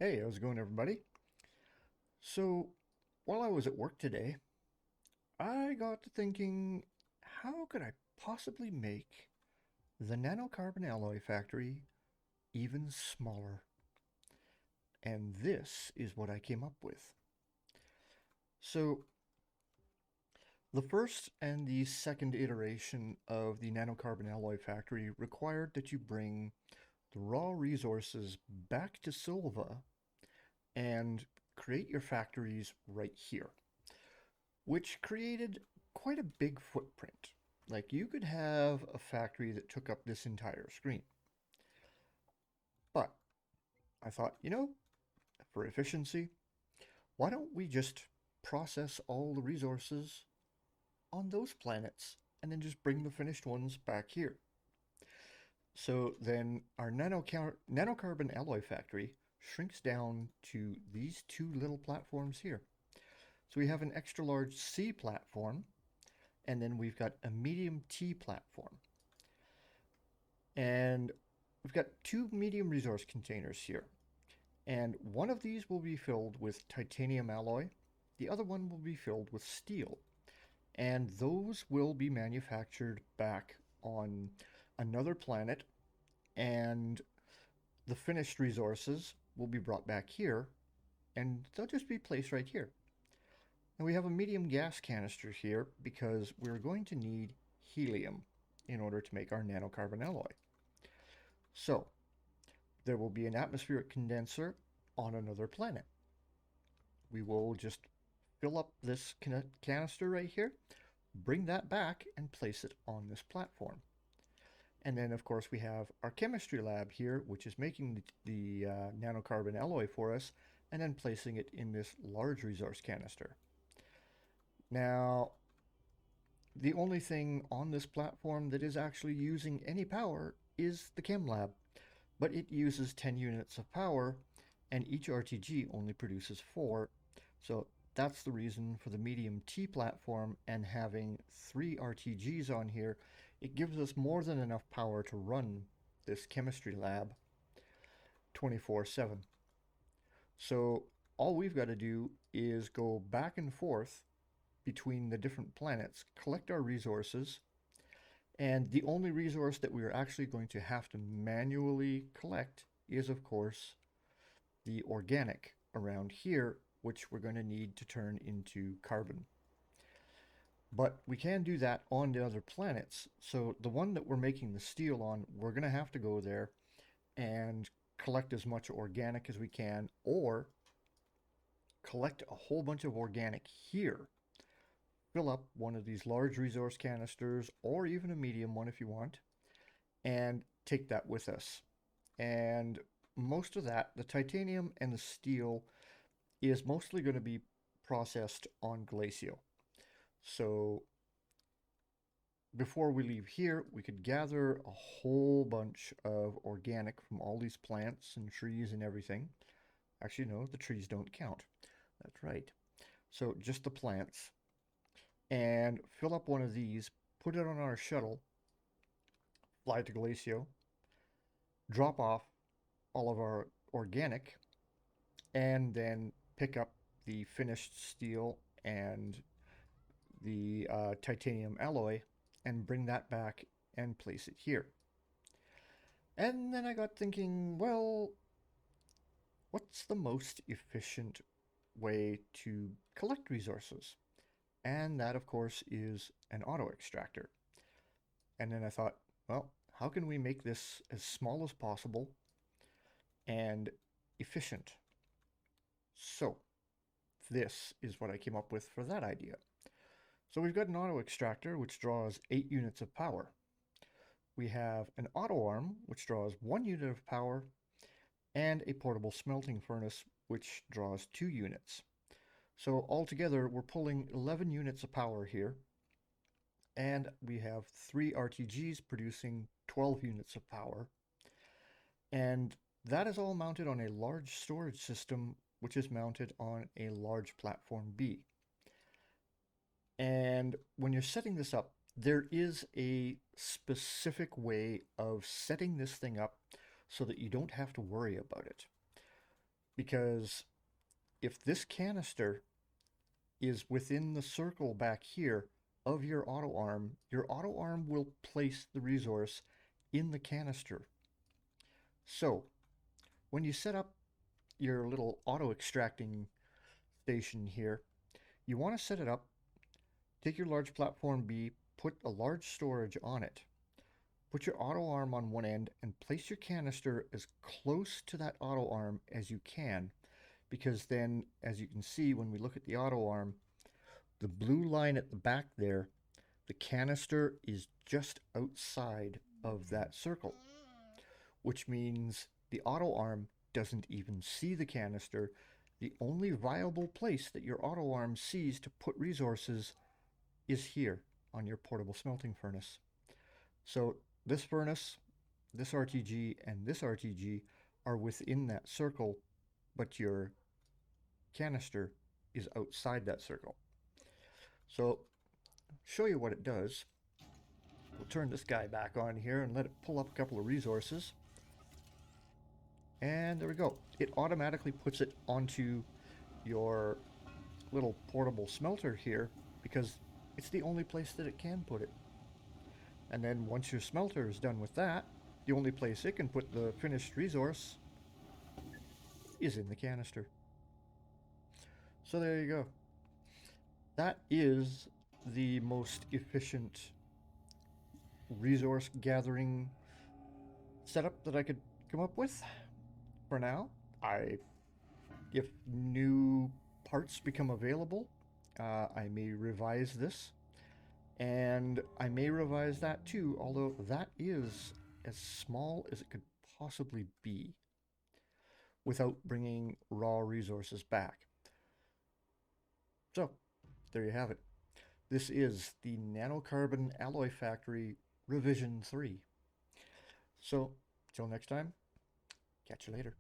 Hey, how's it going, everybody? So, while I was at work today, I got to thinking, how could I possibly make the nano-carbon alloy factory even smaller? And this is what I came up with. So, the first and the second iteration of the nano-carbon alloy factory required that you bring the raw resources back to Silva and create your factories right here, which created quite a big footprint. Like you could have a factory that took up this entire screen. But I thought, for efficiency, why don't we just process all the resources on those planets and then just bring the finished ones back here? So then our nanocarbon alloy factory shrinks down to these two little platforms here. So we have an extra large C platform, and then we've got a medium T platform. And we've got two medium resource containers here. And one of these will be filled with titanium alloy. The other one will be filled with steel. And those will be manufactured back on another planet. And the finished resources will be brought back here. And they'll just be placed right here. And we have a medium gas canister here because we're going to need helium in order to make our nanocarbon alloy. So there will be an atmospheric condenser on another planet. We will just fill up this canister right here, bring that back, and place it on this platform. And then, of course, we have our chemistry lab here, which is making the nanocarbon alloy for us, and then placing it in this large resource canister. Now, the only thing on this platform that is actually using any power is the chem lab, but it uses 10 units of power, and each RTG only produces 4. So that's the reason for the medium T platform and having 3 RTGs on here. It gives us more than enough power to run this chemistry lab 24/7. So all we've got to do is go back and forth between the different planets, collect our resources, and the only resource that we are actually going to have to manually collect is, of course, the organic around here, which we're going to need to turn into carbon. But we can do that on the other planets. So the one that we're making the steel on, we're going to have to go there and collect as much organic as we can, or collect a whole bunch of organic here. Fill up one of these large resource canisters, or even a medium one if you want, and take that with us. And most of that, the titanium and the steel, is mostly going to be processed on Glacio. So before we leave here, we could gather a whole bunch of organic from all these plants and trees and everything. Actually, no, the trees don't count. That's right. So just the plants. And fill up one of these, put it on our shuttle, fly to Glacio, drop off all of our organic, and then pick up the finished steel and the titanium alloy and bring that back and place it here. And then I got thinking, well, what's the most efficient way to collect resources? And that, of course, is an auto extractor. And then I thought, well, how can we make this as small as possible and efficient? So this is what I came up with for that idea. So we've got an auto extractor, which draws 8 units of power. We have an auto arm, which draws 1 unit of power, and a portable smelting furnace, which draws 2 units. So altogether, we're pulling 11 units of power here, and we have 3 RTGs producing 12 units of power. And that is all mounted on a large storage system, which is mounted on a large platform B. And when you're setting this up, there is a specific way of setting this thing up so that you don't have to worry about it. because if this canister is within the circle back here of your auto arm will place the resource in the canister. So when you set up your little auto extracting station here, you want to set it up, take your large platform B, put a large storage on it, put your auto arm on one end, and place your canister as close to that auto arm as you can, because then, as you can see when we look at the auto arm, the blue line at the back there, the canister is just outside of that circle, which means the auto arm doesn't even see the canister. The only viable place that your auto arm sees to put resources is here on your portable smelting furnace. So this furnace, this RTG, and this RTG are within that circle, but your canister is outside that circle. So show you what it does. We'll turn this guy back on here and let it pull up a couple of resources. And there we go. It automatically puts it onto your little portable smelter here because it's the only place that it can put it. And then once your smelter is done with that, the only place it can put the finished resource is in the canister. So there you go. That is the most efficient resource gathering setup that I could come up with for now. If new parts become available, I may revise this, and I may revise that too, although that is as small as it could possibly be without bringing raw resources back. So there you have it. This is the nano-carbon alloy factory revision 3. So till next time, catch you later.